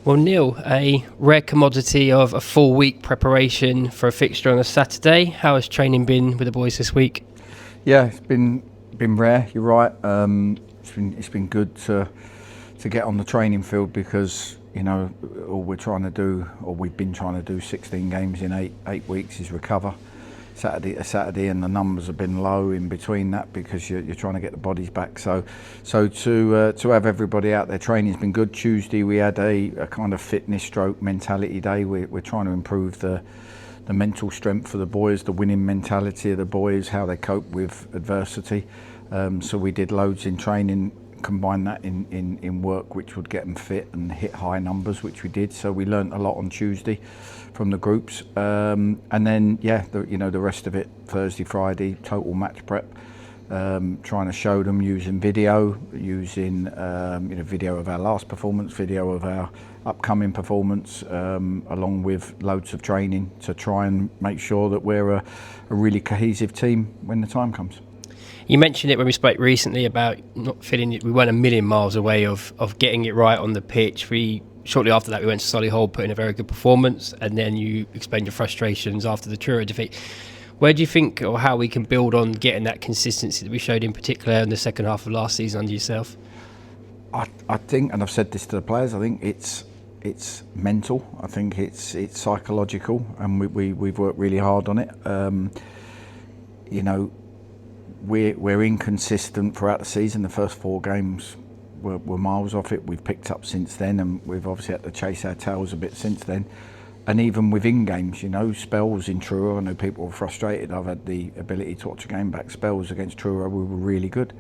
Well, Neal, a rare commodity of a full week preparation for a fixture on a Saturday. How has training been with the boys this week? Yeah, it's been rare. You're right. It's been good to get on the training field because all we're trying to do, or we've been trying to do, 16 games in eight weeks is recover. Saturday, and the numbers have been low in between that because you're trying to get the bodies back. So to have everybody out there, training's been good. Tuesday we had a kind of fitness stroke mentality day. We're trying to improve the mental strength for the boys, the winning mentality of the boys, how they cope with adversity. So we did loads in training, combine that in work which would get them fit and hit high numbers, which we did. So we learnt a lot on Tuesday from the groups, and then the rest of it, Thursday, Friday, total match prep, trying to show them using video of our last performance, video of our upcoming performance, along with loads of training to try and make sure that we're a really cohesive team when the time comes. You mentioned it when we spoke recently about not feeling we weren't a million miles away of getting it right on the pitch. Shortly after that we went to Solihull, put in a very good performance, and then you explained your frustrations after the Truro defeat. Where do you think, or how we can build on getting that consistency that we showed in particular in the second half of last season under yourself? I think, and I've said this to the players, I think it's mental. I think it's psychological, and we've worked really hard on it. We're inconsistent throughout the season. The first 4 games were miles off it. We've picked up since then, and we've obviously had to chase our tails a bit since then. And even within games, spells in Truro, I know people were frustrated. I've had the ability to watch a game back. Spells against Truro, we were really good.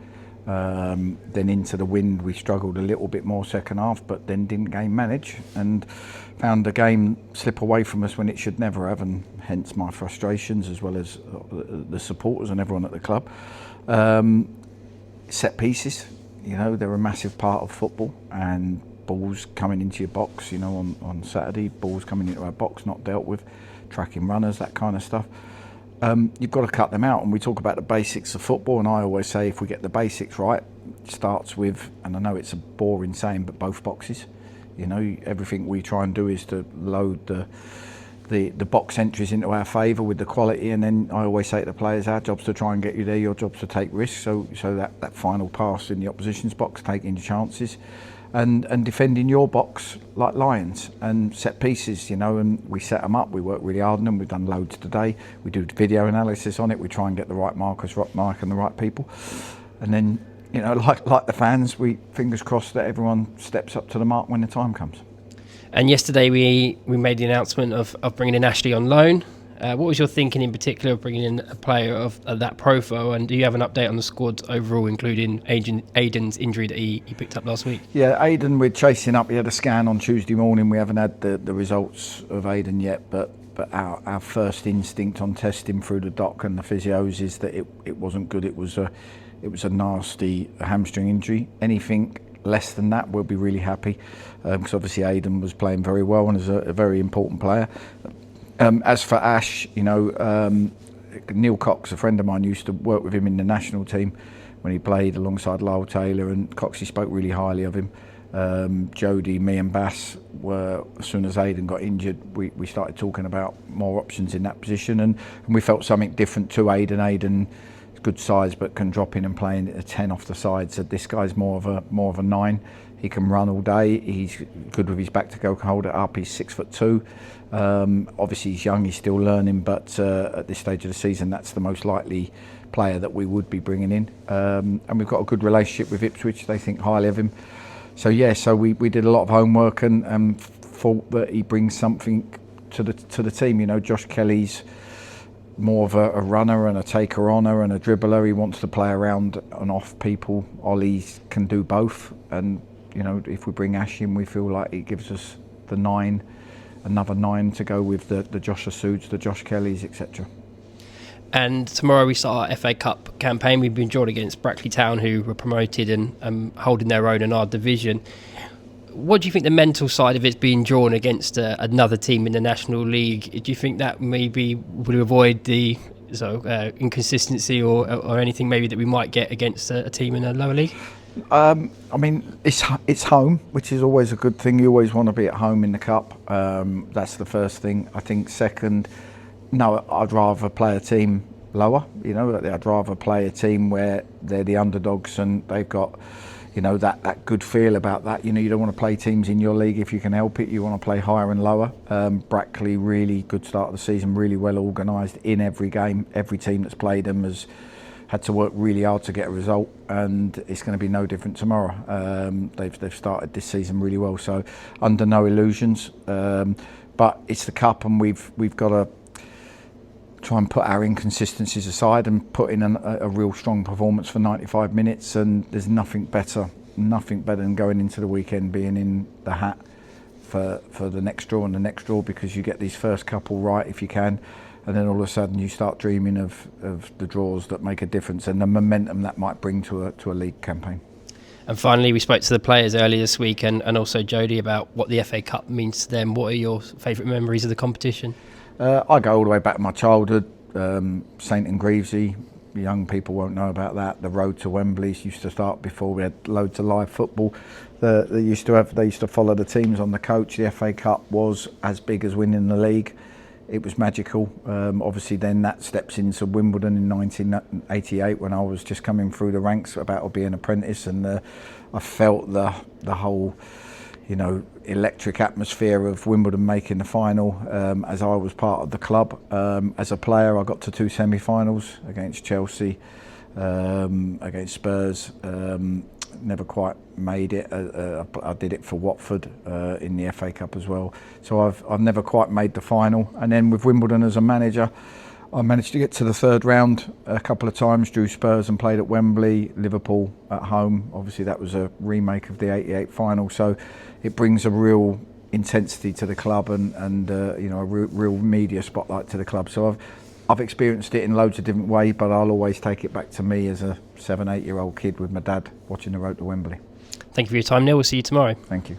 Then into the wind, we struggled a little bit more second half, but then didn't game manage and found the game slip away from us when it should never have, and hence my frustrations as well as the supporters and everyone at the club. Set pieces, they're a massive part of football, and balls coming into your box, on Saturday, balls coming into our box not dealt with, tracking runners, that kind of stuff. You've got to cut them out, and we talk about the basics of football, and I always say if we get the basics right, it starts with, and I know it's a boring saying, but both boxes. Everything we try and do is to load the box entries into our favour with the quality, and then I always say to the players, our job's to try and get you there, your job's to take risks, so that final pass in the opposition's box, taking chances, and defending your box like lions, and set pieces, and we set them up, we work really hard on them, we've done loads today, we do video analysis on it, we try and get the right markers, and the right people, and then like the fans, we fingers crossed that everyone steps up to the mark when the time comes. And yesterday we made the announcement of bringing in Ashley on loan. What was your thinking in particular of bringing in a player of that profile, and do you have an update on the squad overall, including Aidan's injury that he picked up last week? Yeah, Aidan, we're chasing up. He had a scan on Tuesday morning. We haven't had the results of Aidan yet, but our first instinct on testing through the doc and the physios is that it wasn't good. It was a nasty hamstring injury. Anything less than that, we'll be really happy, because obviously Aidan was playing very well and is a very important player. As for Ash, Neal Cox, a friend of mine, used to work with him in the national team when he played alongside Lyle Taylor, and Coxie spoke really highly of him. Jody, me and Bass were, as soon as Aidan got injured, we started talking about more options in that position, and we felt something different to Aidan. Aidan is good size but can drop in and play in a 10 off the side, so this guy's more of a 9. He can run all day, he's good with his back to go, can hold it up, he's 6'2". Obviously he's young, he's still learning, but at this stage of the season that's the most likely player that we would be bringing in, and we've got a good relationship with Ipswich, they think highly of him. So we did a lot of homework and thought that he brings something to the team. Josh Kelly's more of a runner and a taker honor and a dribbler. He wants to play around and off people. Ollie can do both, and if we bring Ash in, we feel like he gives us the 9, another 9 to go with the Josh Asouds, the Josh Kellys, etc. And tomorrow we start our FA Cup campaign. We've been drawn against Brackley Town, who were promoted and holding their own in our division. What do you think the mental side of it being drawn against another team in the National League? Do you think that maybe would avoid the inconsistency or anything maybe that we might get against a team in the lower league? I mean, it's home, which is always a good thing. You always want to be at home in the cup. That's the first thing. I think second, no, I'd rather play a team lower. You know, I'd rather play a team where they're the underdogs and they've got, you know, that good feel about that. You know, you don't want to play teams in your league if you can help it. You want to play higher and lower. Brackley, really good start of the season, really well organised in every game. Every team that's played them has had to work really hard to get a result, and it's going to be no different tomorrow. They've started this season really well, so under no illusions. But it's the cup, and we've got to try and put our inconsistencies aside and put in a real strong performance for 95 minutes. And there's nothing better than going into the weekend being in the hat for the next draw and the next draw, because you get these first couple right if you can. And then all of a sudden you start dreaming of the draws that make a difference and the momentum that might bring to a league campaign. And finally, we spoke to the players earlier this week and also Jody about what the FA Cup means to them. What are your favourite memories of the competition? I go all the way back to my childhood. St and Greavesy, young people won't know about that. The road to Wembley used to start before we had loads of live football. They used to follow the teams on the coach. The FA Cup was as big as winning the league. It was magical. Obviously then that steps into Wimbledon in 1988 when I was just coming through the ranks about to be an apprentice, and I felt the whole, you know, electric atmosphere of Wimbledon making the final as I was part of the club. As a player I got to 2 semi-finals against Chelsea, against Spurs. Never quite made it. I did it for Watford in the FA Cup as well. So I've never quite made the final. And then with Wimbledon as a manager, I managed to get to the third round a couple of times, drew Spurs and played at Wembley, Liverpool at home. Obviously that was a remake of the 88 final. So it brings a real intensity to the club and you know, a real media spotlight to the club. So I've experienced it in loads of different ways, but I'll always take it back to me as a 7-8 year old kid with my dad watching the road to Wembley. Thank you for your time, Neil. We'll see you tomorrow. Thank you.